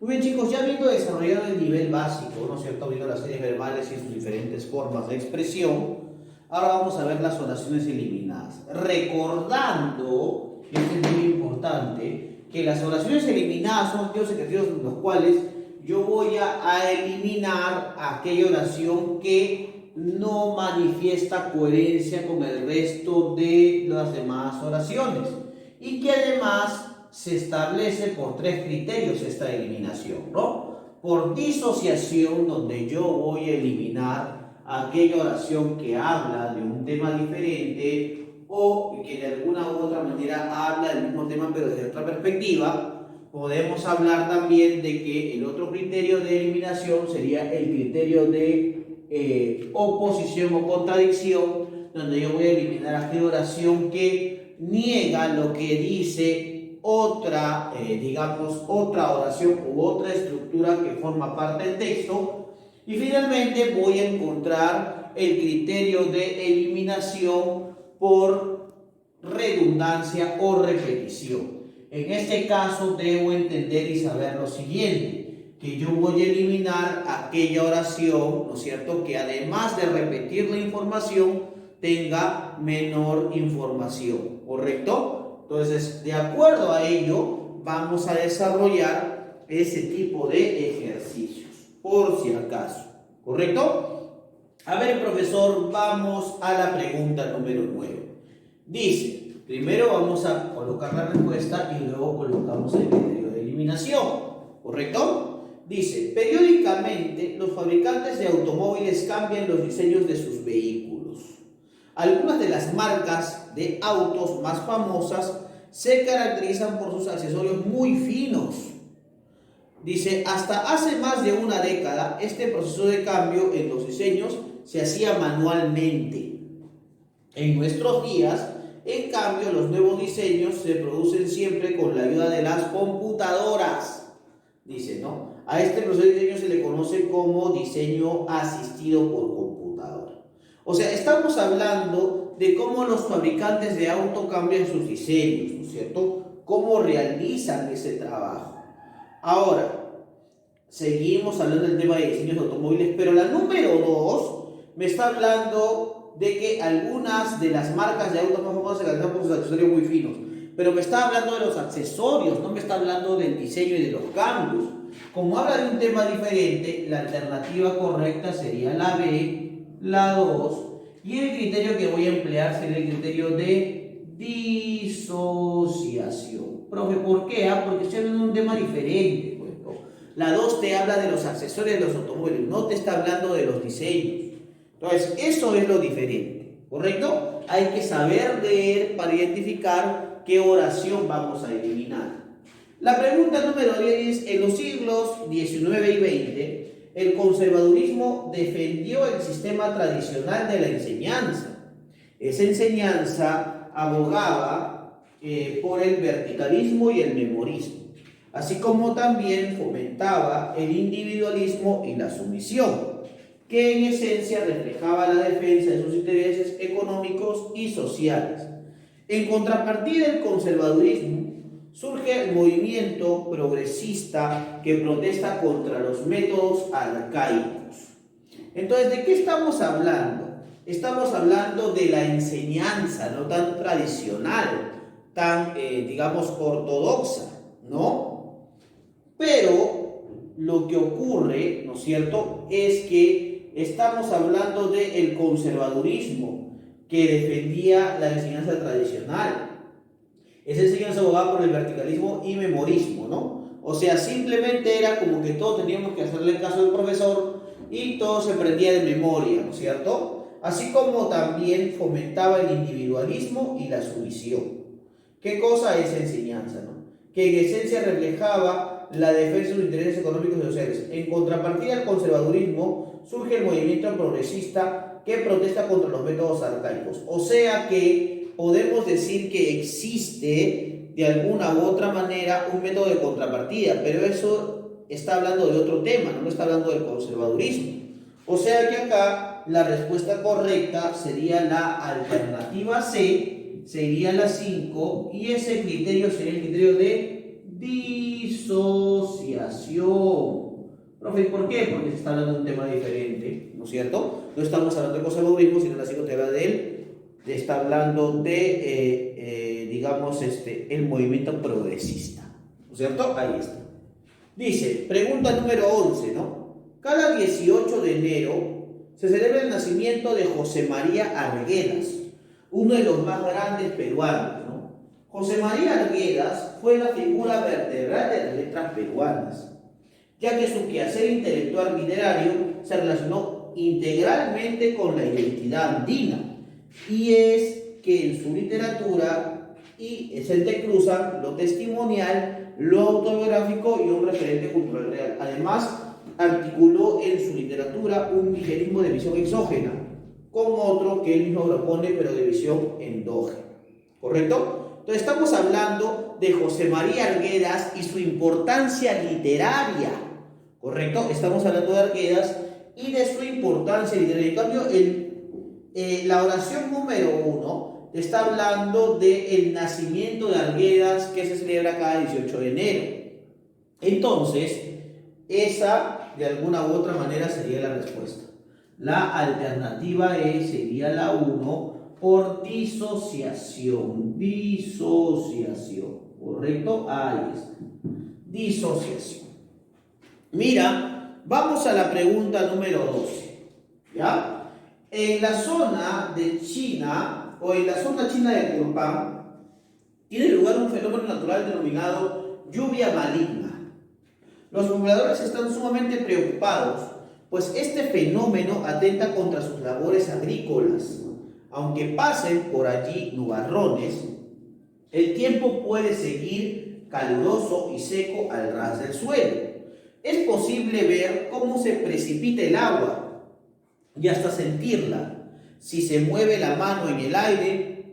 Muy bien, chicos, ya habiendo desarrollado el nivel básico, ¿no es cierto? Viendo las series verbales y sus diferentes formas de expresión, ahora vamos a ver las oraciones eliminadas. Recordando, y esto es muy importante, que las oraciones eliminadas son aquellos ejercicios en los cuales yo voy a eliminar aquella oración que no manifiesta coherencia con el resto de las demás oraciones y que además se establece por tres criterios esta eliminación, ¿no? Por disociación, donde yo voy a eliminar aquella oración que habla de un tema diferente o que de alguna u otra manera habla del mismo tema pero desde otra perspectiva. Podemos hablar también de que el otro criterio de eliminación sería el criterio de oposición o contradicción, donde yo voy a eliminar aquella oración que niega lo que dice otra, otra oración u otra estructura que forma parte del texto. Y finalmente voy a encontrar el criterio de eliminación por redundancia o repetición. En este caso debo entender y saber lo siguiente, que yo voy a eliminar aquella oración, ¿no es cierto?, que además de repetir la información, tenga menor información, ¿correcto? Entonces, de acuerdo a ello, vamos a desarrollar ese tipo de ejercicios, por si acaso, ¿correcto? A ver, profesor, vamos a la pregunta número 9. Dice, primero vamos a colocar la respuesta y luego colocamos el criterio de eliminación, ¿correcto? Dice, periódicamente los fabricantes de automóviles cambian los diseños de sus vehículos. Algunas de las marcas de autos más famosas se caracterizan por sus accesorios muy finos. Dice, hasta hace más de una década, este proceso de cambio en los diseños se hacía manualmente. En nuestros días, en cambio, los nuevos diseños se producen siempre con la ayuda de las computadoras. Dice, ¿no? A este proceso de diseño se le conoce como diseño asistido por computadora. O sea, estamos hablando de cómo los fabricantes de auto cambian sus diseños, ¿no es cierto? Cómo realizan ese trabajo. Ahora, seguimos hablando del tema de diseños de automóviles, pero la número 2 me está hablando de que algunas de las marcas de autos más famosas se caracterizan por sus accesorios muy finos. Pero me está hablando de los accesorios, no me está hablando del diseño y de los cambios. Como habla de un tema diferente, la alternativa correcta sería la B, la 2, y el criterio que voy a emplear sería el criterio de disociación. Profe, ¿por qué? Porque estoy hablando de un tema diferente. Pues, ¿no? La 2 te habla de los accesorios de los automóviles, no te está hablando de los diseños. Entonces, eso es lo diferente, ¿correcto? Hay que saber leer para identificar qué oración vamos a eliminar. La pregunta número 10 es, en los siglos XIX y XX, el conservadurismo defendió el sistema tradicional de la enseñanza. Esa enseñanza abogaba por el verticalismo y el memorismo, así como también fomentaba el individualismo y la sumisión, que en esencia reflejaba la defensa de sus intereses económicos y sociales. En contrapartida del conservadurismo, surge el movimiento progresista que protesta contra los métodos arcaicos. Entonces, ¿de qué estamos hablando? Estamos hablando de la enseñanza, no tan tradicional, tan, ortodoxa, ¿no? Pero lo que ocurre, ¿no es cierto?, es que estamos hablando del conservadurismo que defendía la enseñanza tradicional. Esa enseñanza abogaba por el verticalismo y memorismo, ¿no? O sea, simplemente era como que todos teníamos que hacerle caso al profesor y todo se aprendía de memoria, ¿no es cierto? Así como también fomentaba el individualismo y la sumisión. ¿Qué cosa es enseñanza, no? Que en esencia reflejaba la defensa de los intereses económicos y sociales. En contrapartida al conservadurismo, surge el movimiento progresista que protesta contra los métodos arcaicos. O sea que podemos decir que existe de alguna u otra manera un método de contrapartida, pero eso está hablando de otro tema, no está hablando del conservadurismo. O sea que acá la respuesta correcta sería la alternativa C, sería la 5, y ese criterio sería el criterio de disociación. Profe, ¿por qué? Porque se está hablando de un tema diferente, ¿no es cierto? No estamos hablando de conservadurismo, sino la psicología de él está hablando de, digamos, el movimiento progresista, ¿no es cierto? Ahí está. Dice, pregunta número 11, ¿no? Cada 18 de enero se celebra el nacimiento de José María Arguedas, uno de los más grandes peruanos, ¿no? José María Arguedas fue la figura vertebral de las letras peruanas, ya que su quehacer intelectual literario se relacionó integralmente con la identidad andina, y es que en su literatura se entrecruzan lo testimonial, lo autobiográfico y un referente cultural real. Además, articuló en su literatura un ligerismo de visión exógena, con otro que él mismo propone, pero de visión endógena. ¿Correcto? Entonces estamos hablando de José María Arguedas y su importancia literaria. ¿Correcto? Estamos hablando de Arguedas y de su importancia literaria. En cambio, la oración número 1 está hablando del nacimiento de Arguedas, que se celebra cada 18 de enero. Entonces, esa de alguna u otra manera sería la respuesta. La alternativa sería la 1 por disociación. Disociación. ¿Correcto? Ahí está. Disociación. Mira, vamos a la pregunta número 12. ¿Ya? En la zona de China, o en la zona china de Kurpan, tiene lugar un fenómeno natural denominado lluvia maligna. Los pobladores están sumamente preocupados, pues este fenómeno atenta contra sus labores agrícolas. Aunque pasen por allí nubarrones, el tiempo puede seguir caluroso y seco al ras del suelo. Es posible ver cómo se precipita el agua y hasta sentirla si se mueve la mano en el aire,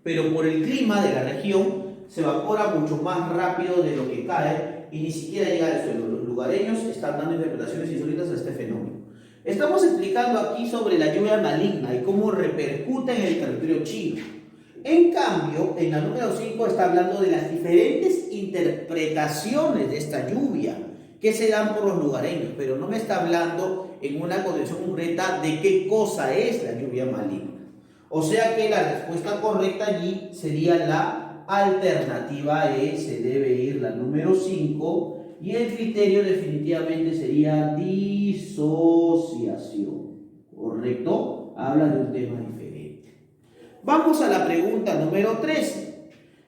pero por el clima de la región se evapora mucho más rápido de lo que cae y ni siquiera llega al suelo. Los lugareños están dando interpretaciones insólitas a este fenómeno. Estamos explicando aquí sobre la lluvia maligna y cómo repercute en el territorio chino. En cambio, en la número 5 está hablando de las diferentes interpretaciones de esta lluvia que se dan por los lugareños, pero no me está hablando en una condición concreta de qué cosa es la lluvia maligna. O sea que la respuesta correcta allí sería la alternativa se debe ir la número 5, y el criterio definitivamente sería disociación. ¿Correcto? Habla de un tema diferente. Vamos a la pregunta número 13.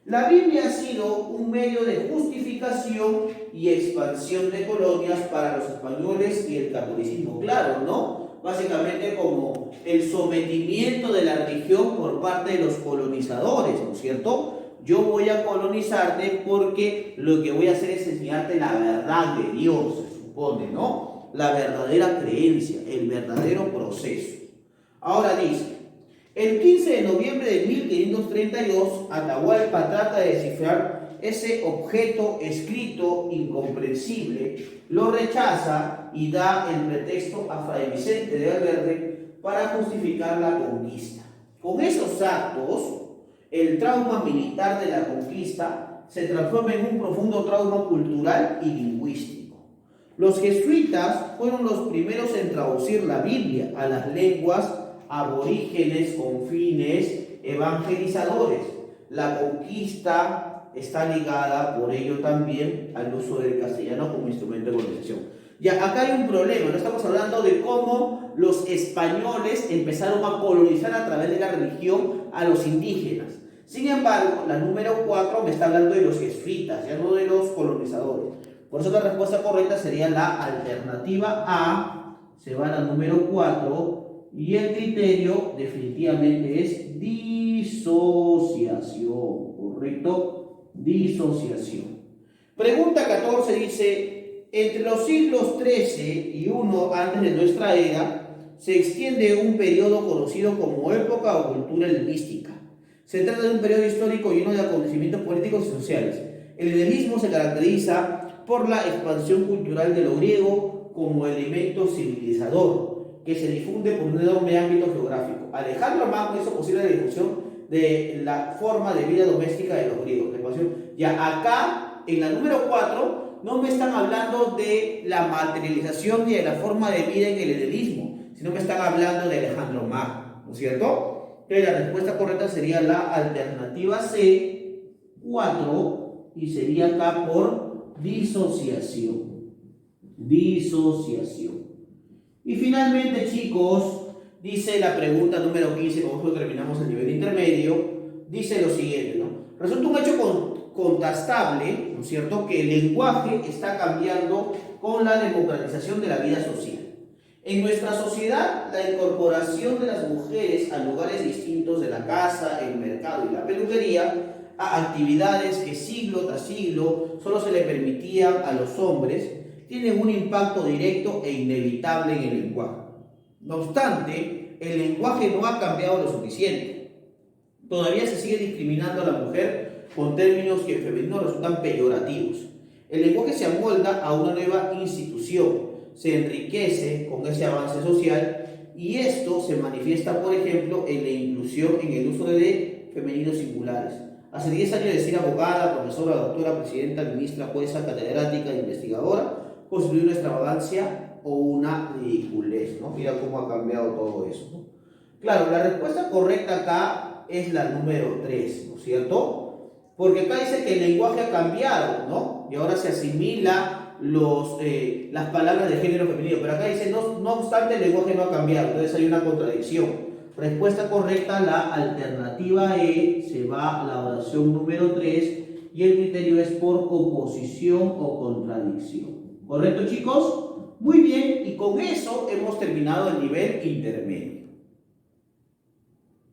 La Biblia ha sido un medio de justificación y expansión de colonias para los españoles y el catolicismo. Claro, ¿no? Básicamente como el sometimiento de la religión por parte de los colonizadores, ¿no es cierto? Yo voy a colonizarte porque lo que voy a hacer es enseñarte la verdad de Dios, se supone, ¿no? La verdadera creencia, el verdadero proceso. Ahora dice, el 15 de noviembre de 1532, Atahualpa trata de descifrar ese objeto escrito incomprensible, lo rechaza y da el pretexto a Fray Vicente de Valverde para justificar la conquista. Con esos actos, el trauma militar de la conquista se transforma en un profundo trauma cultural y lingüístico. Los jesuitas fueron los primeros en traducir la Biblia a las lenguas aborígenes con fines evangelizadores. La conquista está ligada por ello también al uso del castellano como instrumento de colonización. Ya, acá hay un problema, no estamos hablando de cómo los españoles empezaron a colonizar a través de la religión a los indígenas. Sin embargo, la número 4 me está hablando de los jesuitas, ya no de los colonizadores. Por eso la respuesta correcta sería la alternativa A, se va a la número 4, y el criterio definitivamente es disociación, ¿correcto? Disociación. Pregunta 14 dice, entre los siglos XIII y I antes de nuestra era, se extiende un periodo conocido como época o cultura helenística. Se trata de un periodo histórico lleno de acontecimientos políticos y sociales. El helenismo se caracteriza por la expansión cultural de lo griego como elemento civilizador, que se difunde por un enorme ámbito geográfico. Alejandro Magno hizo posible la difusión de la forma de vida doméstica de los griegos. Ya acá en la número 4, no me están hablando de la materialización y de la forma de vida en el helenismo, sino me están hablando de Alejandro Magno, ¿no es cierto? Entonces la respuesta correcta sería la alternativa C, 4, y sería acá por disociación. Disociación. Y finalmente, chicos, dice la pregunta número 15, con esto terminamos el nivel intermedio, dice lo siguiente, ¿no? Resulta un hecho contrastable, ¿no es cierto?, que el lenguaje está cambiando con la democratización de la vida social. En nuestra sociedad, la incorporación de las mujeres a lugares distintos de la casa, el mercado y la peluquería, a actividades que siglo tras siglo solo se le permitían a los hombres, tienen un impacto directo e inevitable en el lenguaje. No obstante, el lenguaje no ha cambiado lo suficiente. Todavía se sigue discriminando a la mujer con términos que en femenino resultan peyorativos. El lenguaje se amolda a una nueva institución, se enriquece con ese avance social y esto se manifiesta, por ejemplo, en la inclusión en el uso de femeninos singulares. Hace 10 años decir abogada, profesora, doctora, presidenta, ministra, jueza, catedrática, investigadora, constituye una extravagancia o una ridiculez, ¿no? Mira cómo ha cambiado todo eso, ¿no? Claro, la respuesta correcta acá es la número 3, ¿no es cierto? Porque acá dice que el lenguaje ha cambiado, ¿no? Y ahora se asimila las palabras de género femenino, pero acá dice, no obstante, el lenguaje no ha cambiado, entonces hay una contradicción. Respuesta correcta, la alternativa E, se va a la oración número 3 y el criterio es por oposición o contradicción. ¿Correcto, chicos? Muy bien, y con eso hemos terminado el nivel intermedio.